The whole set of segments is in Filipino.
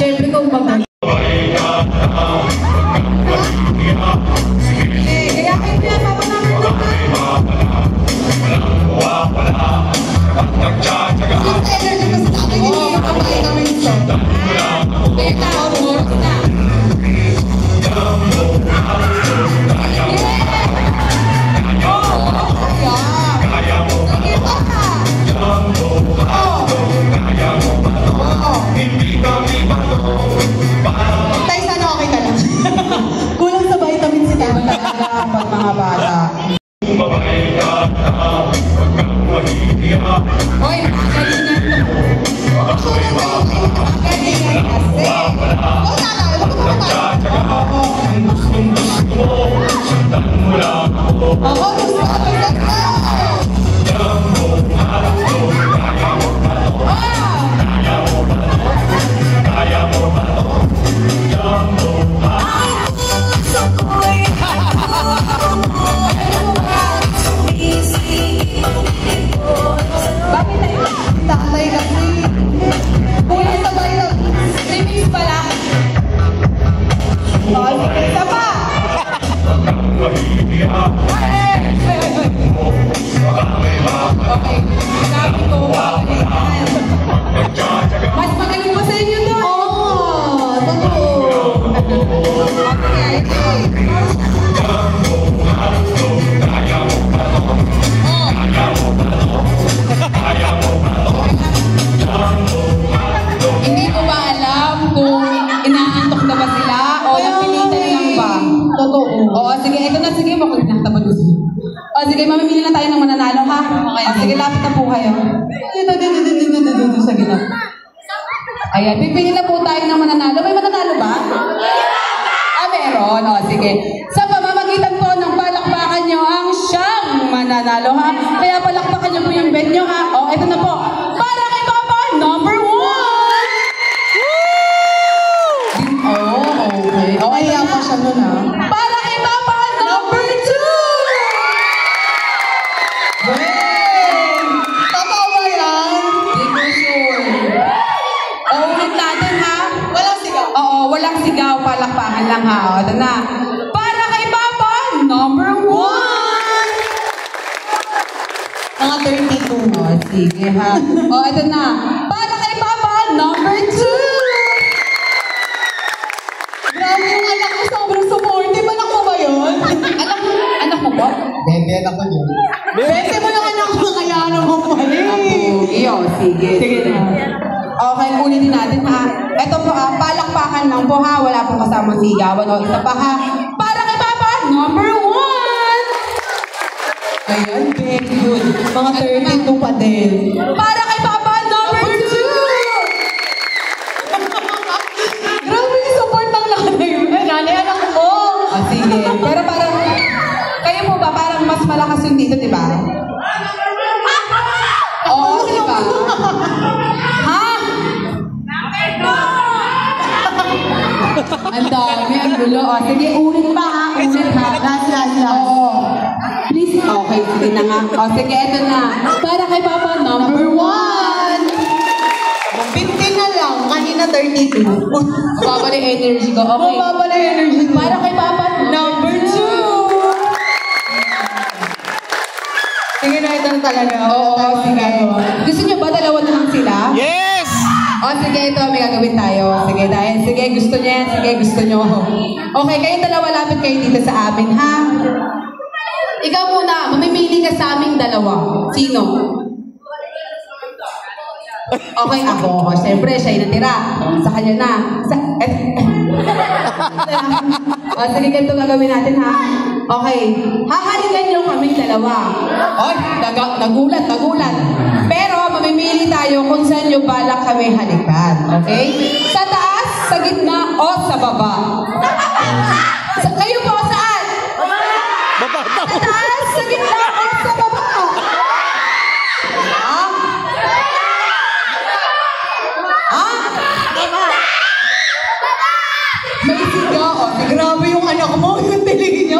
Siyempre kung babalik. Kaya kayo yan, Papa number 2 na. Ang energy kasi tatay hindi yung kamay kami nito. Kaya na, na. Tay, sana okay ka lang. Kulang sa vitamin si Tay. Pag mga bata. Hoy, galingan to. Galingan kasi. O, tala. Huwag mo naman. Oo, gusto ko. Bakit tayo? Tatay kasi. Kulang sa bayan. Remix pala. O, sige, isa pa. Okay. Sabi ko, mas magaling pa sa inyo doon. Oo, totoo. Hindi ko ba alam kung inaantok na ba sila o napilitan lang ba? Totoo. Oo, sige, ito na, sige, mukhang nakatabad ko sila. O, sige, mamimili na tayo ng mananalo, ha? Okay, sige, lapit na po kayo. Dito, sa gina. Ayan, pipili na po tayo ng mananalo. May mananalo ba? Ah, meron. O, sige. Sa pamamagitan po ng palakpakan nyo ang siyang mananalo, ha? Kaya palakpakan nyo po yung bet nyo, ha? O, ito na po. Para kay Papa, number 1! Oh, okay. Okay, kaya pa siya nun, ha? Para kay Papa, number 2! Totoo ba yan? Hindi ko sure. O, ulit natin, ha? Walang sigaw. Oo, walang sigaw. Palakpakan lang, ha? O, ito na. Para kay Papa, number 1! Mga 32. O, sige, ha? O, ito na. Para kay Papa, number 2! Grabe yung anak ko, sobrang supportive. Anak mo ba yun? Anak mo ba? Bente, anak ko yun. Bente mo lang anak ko, kaya naman pala eh. Iyo, sige. Sige na. Okay, ulitin natin, ha? Ito po, ha? Palakpakan lang po, ha? Wala pong kasamang sigawan. O, isa pa, ha? Para kay Papa, number 1! Ayan, very good. Mga 32 pa din. Para kay Papa, number 2! Grabe yung support ng nanay. Nanay, anak mo. Ah, sige. Pero parang, kayo po ba, parang mas malakas yung dito, di ba? Oo, di ba? Ha? Ang dami, ang gulo. O, sige, ulit pa, ha? Ulit, ha? Last. Oo. Please. Okay, sige na nga. O, sige, eto na. Para kay Papa, number 1! 15 na lang. Kanina 32. Mababa na yung energy ko. Okay. Mababa na yung energy ko. Para kay Papa, number 2! Sige na, ito na talaga. Oo, sige. Gusto niyo ba dalawa na lang sila? Yes! O, sige, ito. May gagawin tayo. Sige, dahil. Sige, gusto niya yan. Sige, gusto niyo. Okay, kayong dalawa, lapit kayo dito sa amin, ha? Ikaw muna. Mamimili ka sa aming dalawa. Sino? Okay, ako. O, siyempre, siya yung natira. Sa kanya na. O, sige, ganito gagawin natin, ha? Okay. Hahalikan niyo kaming dalawa. Oy, nagulat. Pero, mamimili tayo kung saan niyo balak kami halikan. Okay? Sa taas, sa gitna, o sa baba. Kayo po, saan? Baba daw. Sa taas, sa gitna, o sa baba. May sigaw. O, grabe yung anak mo. Yung tiligin niya.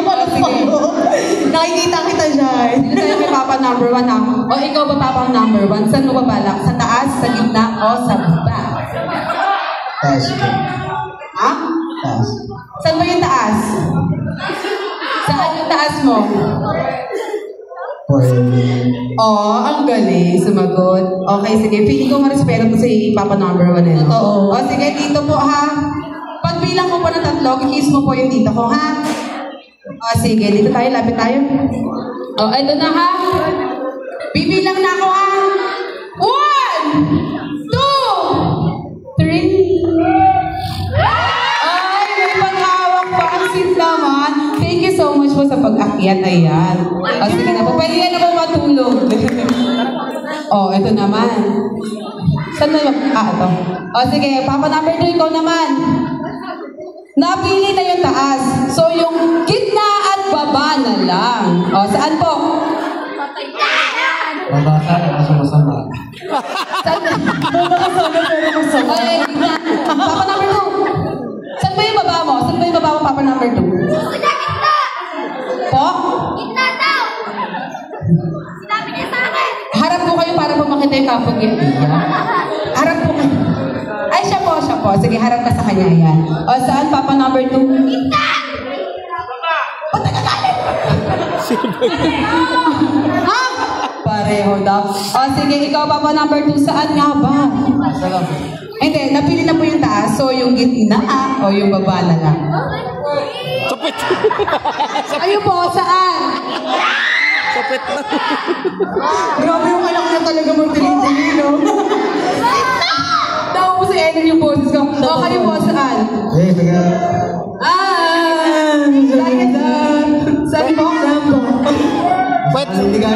Nakikita kita dyan. Dito tayo kay Papa number 1, ha? O, ikaw ba Papa number 1? Saan mo ba balak? Sa taas, sa gitna, o sa baba? Sige. Ha? Taas. Saan ba yung taas? Saan yung taas mo? Oh, ang galing. Sumagot. Okay, sige. Feeling ko marespeto ko si Papa number 1 eh. Oo. O, sige, dito po ha. Pagbilang ko po ng 3, kikiss mo po yung dito ko ha. O, sige. Dito tayo, lapit tayo. O, ito na ha. Bibilang na ako ha. 1, 2, 3. Ay, may panghawak pa ang seat naman. Thank you so much po sa pag-akyat. Ayan. O, sige na po. Pwede yan na po matulog. O, ito naman. Saan na yung... ito. O, sige. Papa number 2, ikaw naman. Napili na yung taas. So, yung gitna at baba na lang. O, saan po? Mabasa na kaso masama. Saan? Ay, gitna. Papa number 2. Saan ba yung baba mo? Saan ba yung baba mo, Papa number 2? Po? Harap po kayo para po makita yung kapag-ibig. Harap po kayo. Ay, siya po, siya po. Sige, harap ka sa kanya yan. O, saan, Papa number 2? Ba't nagagalit? Ha? Pareho daw. O, sige, ikaw, Papa number 2, saan nga ba? Hindi, napili na po yung taas. So, yung gitna o yung baba na lang. Sapit. Ayun po, saan? Sapit na. Grabe yung anak niya talaga magdili-dili, no? Tao mo sa energy yung boses ko. O, kayo po, saan? Eh, taga. Saan po? Saan po? Pwede. Hindi ka.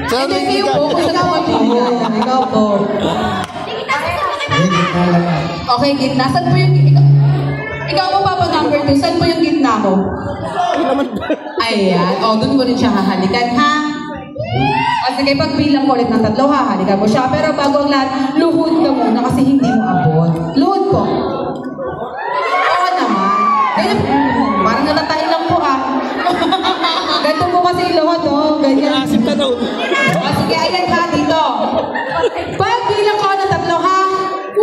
Saan Hindi, kayo hindi po. ka? Kung saan po yung ikaw po. Eh, gitna lang ah. Okay, gitna. Saan po yung gitna? Ikaw po, Papa number 2. Saan po yung gitna ko? Ayan. O, doon mo rin siya hahalikan, ha? O, sige, pagbilang ko ulit ng 3, hahalikan mo siya. Pero bago ang lahat, luhod ka muna kasi hindi mo abot. Luhod po. Oo naman. Ganyan, parang natatay lang po, ha? Ganito po kasi yung luhod, oh. Ganyan. Asip ka daw. O, sige, ayan ka dito. Pagbilang ko ng 3, ha? 1,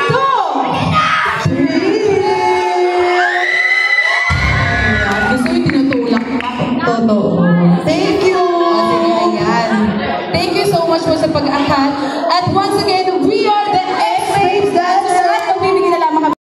2, 3. Gusto yung tinutulak pa. Totoo. Thank you. O, sige, ayan. Thank you so much po sa pag-angkat. At once again, we are the X-Rays Dancers. At magbibigay na lamang kami.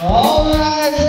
Alright.